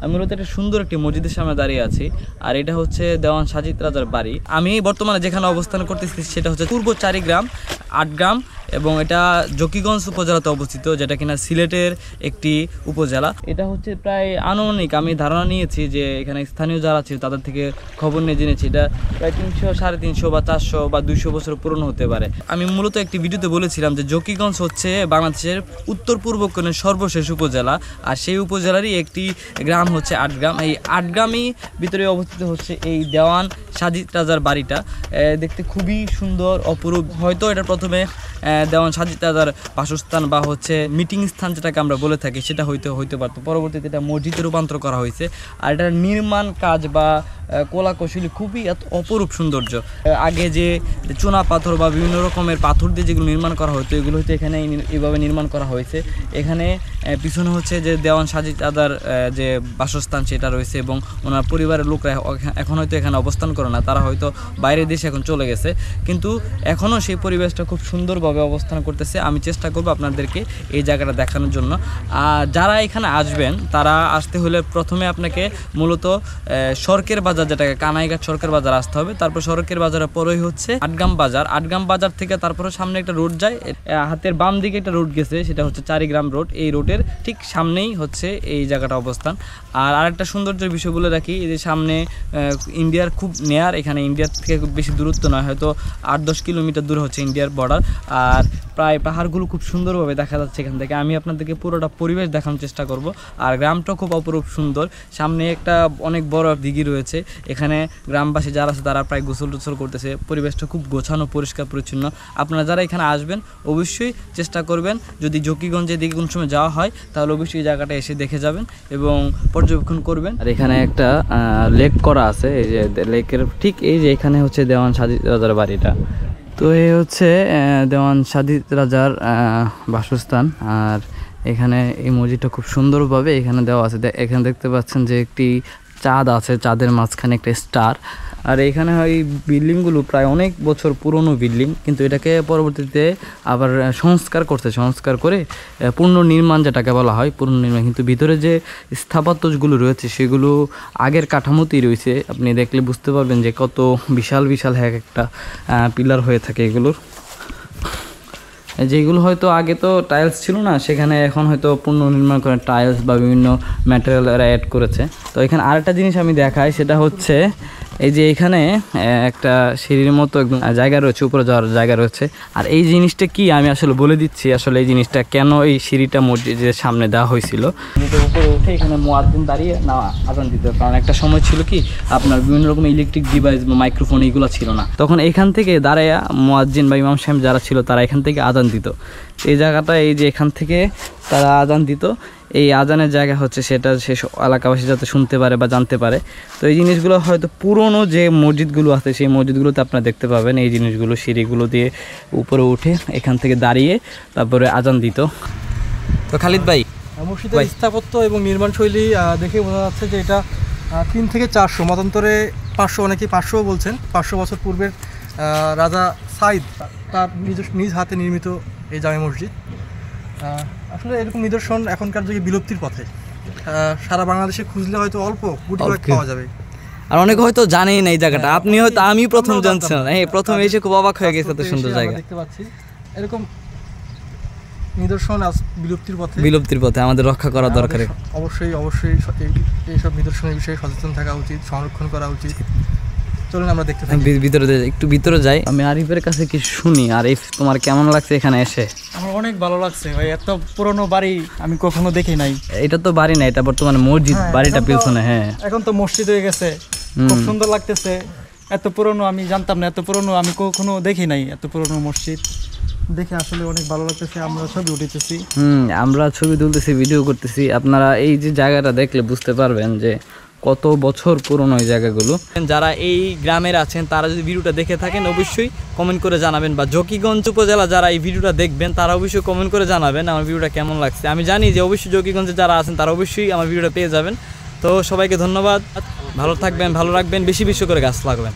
আমি মূলত একটা সুন্দর একটি মসজিদের সামনে দাঁড়িয়ে আছি। আর এটা হচ্ছে দেওয়ান সাজিদ রাজার বাড়ি। আমি বর্তমানে যেখানে অবস্থান করতেছি সেটা হচ্ছে পূর্ব চারিগ্রাম, আটগ্রাম, এবং এটা জকিগঞ্জ উপজেলাতে অবস্থিত, যেটা কিনা সিলেটের একটি উপজেলা। এটা হচ্ছে প্রায় আনুমানিক, আমি ধারণা নিয়েছি যে এখানে স্থানীয় যারা ছিল তাদের থেকে খবর নিয়ে জেনেছি, এটা প্রায় 300, 350 বা 400 বা 200 বছর পুরনো হতে পারে। আমি মূলত একটি ভিডিওতে বলেছিলাম যে জকিগঞ্জ হচ্ছে বাংলাদেশের উত্তর পূর্ব কোণের সর্বশেষ উপজেলা, আর সেই উপজেলারই একটি গ্রাম হচ্ছে আটগ্রাম। এই আটগ্রামই ভিতরে অবস্থিত হচ্ছে এই দেওয়ান সাজিদ রাজার বাড়িটা। দেখতে খুবই সুন্দর, অপরূপ। হয়তো এটা প্রথমে দেওয়ান সাজিদ রাজার বাসস্থান বা হচ্ছে মিটিং স্থান যেটাকে আমরা বলে থাকি সেটা হইতে পারতো। পরবর্তীতে এটা মসজিদে রূপান্তর করা হয়েছে। আর এটার নির্মাণ কাজ বা কলা কৌশলী খুবই অপরূপ সৌন্দর্য। আগে যে চুনা পাথর বা বিভিন্ন রকমের পাথর দিয়ে যেগুলো নির্মাণ করা হতো এগুলো হয়তো এখানে এইভাবে নির্মাণ করা হয়েছে। এখানে পিছনে হচ্ছে যে দেওয়ান সাজিদ রাজার যে বাসস্থান সেটা রয়েছে, এবং ওনার পরিবারের লোকরা এখন হয়তো এখানে অবস্থান করে না, তারা হয়তো বাইরের দেশে এখন চলে গেছে, কিন্তু এখনও সেই পরিবেশটা খুব সুন্দরভাবে অবস্থান করতেছে। আমি চেষ্টা করব আপনাদেরকে এই জায়গাটা দেখানোর জন্য। আর যারা এখানে আসবেন তারা আসতে হলে প্রথমে আপনাকে মূলত সরকের বাজার, যেটাকে কানাইঘাট সরকের বাজার আসতে হবে। তারপর সরকের বাজারের পরেই হচ্ছে আটগ্রাম বাজার। আটগ্রাম বাজার থেকে তারপরে সামনে একটা রোড যায়, হাতের বাম দিকে একটা রোড গেছে, সেটা হচ্ছে চারিগ্রাম রোড। এই রোডের ঠিক সামনেই হচ্ছে এই জায়গাটা অবস্থান। আর আরেকটা সৌন্দর্যের বিষয় বলে রাখি, এই যে সামনে ইন্ডিয়ার খুব নেয়ার, এখানে ইন্ডিয়ার থেকে খুব বেশি দূরত্ব নয়, হয়তো 8-10 কিলোমিটার দূরে হচ্ছে ইন্ডিয়ার বর্ডার। আর প্রায় পাহাড়গুলো খুব সুন্দরভাবে দেখা যাচ্ছে এখান থেকে। আমি আপনাদেরকে পুরোটা পরিবেশ দেখানোর চেষ্টা করব। আর গ্রামটাও খুব অপরূপ সুন্দর। সামনে একটা অনেক বড় দিঘি রয়েছে, এখানে গ্রামবাসী যারা আছে তারা প্রায় গোসল টোসল করতেছে। পরিবেশটা খুব গোছানো, পরিষ্কার পরিচ্ছন্ন। আপনারা যারা এখানে আসবেন অবশ্যই চেষ্টা করবেন, যদি জকিগঞ্জের দিকে কোনো সময় যাওয়া হয় তাহলে অবশ্যই এই জায়গাটা এসে দেখে যাবেন এবং পর্যবেক্ষণ করবেন। আর এখানে একটা লেক করা আছে, এই যে লেকের ঠিক এই যে এখানে হচ্ছে দেওয়ান সাজিদ রাজার বাড়িটা। তো এই হচ্ছে দেওয়ান সাজিদ রাজার বাসস্থান। আর এখানে এই মসজিদটা খুব সুন্দরভাবে এখানে দেওয়া আছে। এখানে দেখতে পাচ্ছেন যে একটি চাঁদ আছে, চাঁদের মাঝখানে একটা স্টার। আর এখানে এই বিল্ডিংগুলো প্রায় অনেক বছর পুরনো বিল্ডিং, কিন্তু এটাকে পরবর্তীতে আবার সংস্কার করে পুনর্নির্মাণ যেটাকে বলা হয়, পুনর্নির্মাণ। কিন্তু ভিতরে যে স্থাপত্যগুলো রয়েছে সেগুলো আগের কাঠামোতেই রয়েছে। আপনি দেখলে বুঝতে পারবেন যে কত বিশাল বিশাল এক একটা পিলার হয়ে থাকে এগুলোর। যেগুলো হয়তো আগে তো টাইলস ছিল না, সেখানে এখন হয়তো পুনর্নির্মাণ করে টাইলস বা বিভিন্ন ম্যাটেরিয়াল এরা অ্যাড করেছে। তো এখানে আরেকটা জিনিস আমি দেখাই, সেটা হচ্ছে এই যে এখানে একটা সিঁড়ির মতো একদম জায়গা রয়েছে, উপরে যাওয়ার জায়গা রয়েছে। আর এই জিনিসটা কি আমি আসলে বলে দিচ্ছি, আসলে এই জিনিসটা কেন এই সিঁড়িটা মসজিদের সামনে দেওয়া হয়েছিল। উপরে উঠে এখানে মুয়াজ্জিন দাঁড়িয়ে না আজান দিতে, কারণ একটা সময় ছিল কি আপনার বিভিন্ন রকম ইলেকট্রিক ডিভাইস বা মাইক্রোফোন এইগুলো ছিল না, তখন এখান থেকে দাঁড়াইয়া মুয়াজ্জিন বা ইমাম সাহেব যারা ছিল তারা এখান থেকে আজান দিত। এই জায়গাটা এই যে এখান থেকে তারা আজান দিত, এই আজানের জায়গা হচ্ছে সেটা সে এলাকাবাসী যাতে শুনতে পারে বা জানতে পারে। তো এই জিনিসগুলো হয়তো পুরনো যে মসজিদগুলো আছে সেই মসজিদগুলোতে আপনারা দেখতে পাবেন এই জিনিসগুলো, সিঁড়িগুলো দিয়ে উপরে উঠে এখান থেকে দাঁড়িয়ে তারপরে আজান দিত। তো খালিদ ভাই, মসজিদের স্থাপত্য এবং নির্মাণ শৈলী দেখে বোঝা যাচ্ছে যে এটা 3 থেকে 400 মতান্তরে 500, অনেকেই 500 বলছেন। 500 বছর পূর্বের রাজা সাইদ তার নিজ হাতে নির্মিত এই জামে মসজিদ। আসলে এরকম নিদর্শন এখনকার যুগে বিলুপ্তির পথে। সারা বাংলাদেশে খুঁজলে হয়তো অল্প গুটি কয়েক পাওয়া যাবে। আর অনেকে হয়তো জানেই না এই জায়গাটা। আপনি হয়তো, আমি প্রথম জানছিলাম, প্রথম এসে খুব অবাক হয়ে গেছে, এত সুন্দর জায়গা দেখতে পাচ্ছি। এরকম নিদর্শন আজ বিলুপ্তির পথে আমাদের রক্ষা করা দরকার। অবশ্যই এইসব নিদর্শনের বিষয়ে সচেতন থাকা উচিত, সংরক্ষণ করা উচিত। চলুন আমরা দেখতে থাকি, একটু ভিতরে যাই। আমি আরিফের কাছে কি শুনি। আরিফ, তোমার কেমন লাগছে এখানে এসে? আমার অনেক ভালো লাগছে ভাই, এত পুরনো বাড়ি আমি কখনো দেখি নাই। এটা তো বাড়ি না, এটা বর্তমানে মসজিদ। বাড়িটা পেছনে। হ্যাঁ, এখন তো মসজিদ হয়ে গেছে, খুব সুন্দর লাগতেছে। এত পুরনো আমি জানতাম না, এত পুরনো আমি কখনো দেখি নাই। এত পুরনো মসজিদ দেখে আসলে অনেক ভালো লাগতেছে। আমরা ছবি উঠেছি, আমরা ছবি তুলতেছি, ভিডিও করতেছি। আপনারা এই যে জায়গাটা দেখলে বুঝতে পারবেন যে কত বছর পুরনো এই জায়গাগুলো। যারা এই গ্রামের আছেন তারা যদি ভিডিওটা দেখে থাকেন অবশ্যই কমেন্ট করে জানাবেন, বা জকিগঞ্জ উপজেলা যারা এই ভিডিওটা দেখবেন তারা অবশ্যই কমেন্ট করে জানাবেন আমার ভিডিওটা কেমন লাগছে। আমি জানি যে অবশ্যই জকিগঞ্জে যারা আছেন তারা অবশ্যই আমার ভিডিওটা পেয়ে যাবেন। তো সবাইকে ধন্যবাদ, ভালো থাকবেন, ভালো রাখবেন, বেশি বেশি করে গাছ লাগাবেন।